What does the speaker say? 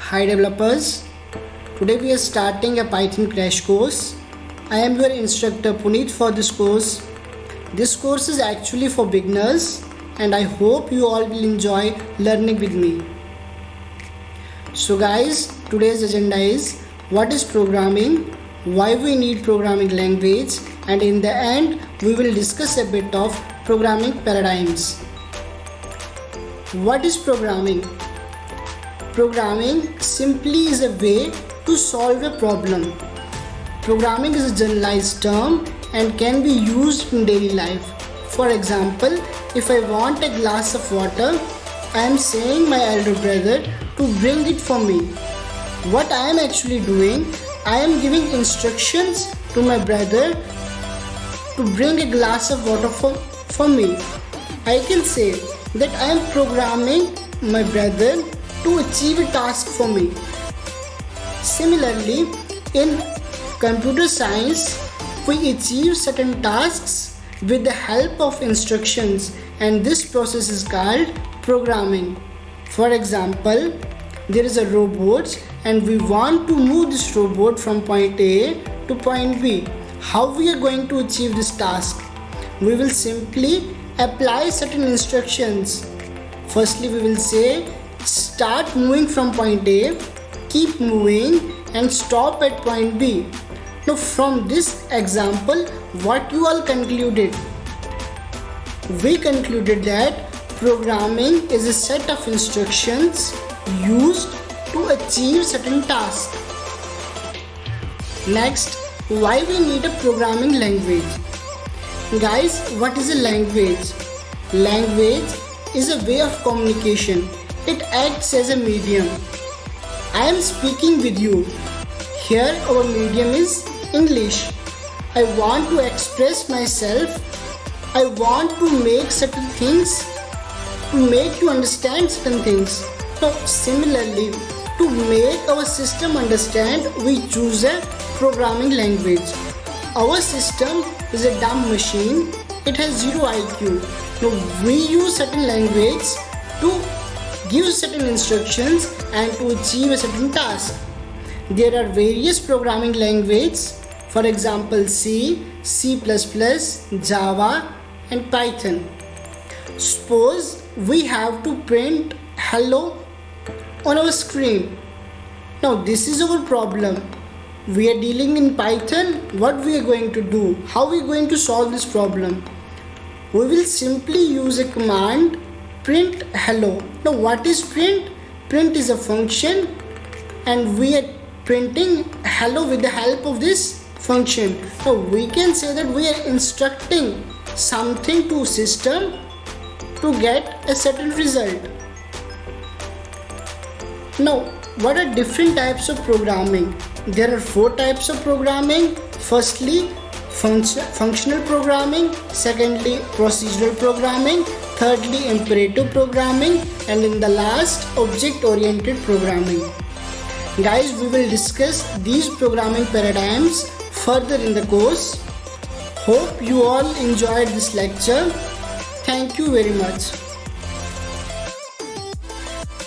Hi developers, today we are starting a Python crash course. I am your instructor Puneet for this course. This course is actually for beginners and I hope you all will enjoy learning with me. So guys, today's agenda is what is programming, why we need programming language, and in the end we will discuss a bit of programming paradigms. What is programming? Programming simply is a way to solve a problem. Programming is a generalized term and can be used in daily life. For example, if I want a glass of water, I am saying my elder brother to bring it for me. What I am actually doing, I am giving instructions to my brother to bring a glass of water for me. I can say that I am programming my brother to achieve a task for me. Similarly, in computer science, we achieve certain tasks with the help of instructions, and this process is called programming. For example, there is a robot and we want to move this robot from point A to point B. How we are going to achieve this task? We will simply apply certain instructions. Firstly, we will say start moving from point A, keep moving and stop at point B. Now from this example, what you all concluded? We concluded that programming is a set of instructions used to achieve certain tasks. Next, why we need a programming language? Guys, what is a language? Language is a way of communication. It acts as a medium. I am speaking with you. Here our medium is English. I want to express myself. I want to make certain things, to make you understand certain things. Now similarly, to make our system understand, we choose a programming language. Our system is a dumb machine. It has zero IQ. Now we use certain language to give certain instructions and to achieve a certain task. There are various programming languages, for example C, C++, Java and Python. Suppose we have to print hello on our screen. Now this is our problem. We are dealing in Python. What we are going to do? How we are going to solve this problem? We will simply use a command print hello. Now what is print? Print is a function and we are printing hello with the help of this function. Now we can say that we are instructing something to system to get a certain result. Now what are different types of programming? There are 4 types of programming. Firstly, functional programming. Secondly, procedural programming. Thirdly, imperative programming, and in the last, object-oriented programming. Guys, we will discuss these programming paradigms further in the course. Hope you all enjoyed this lecture. Thank you very much.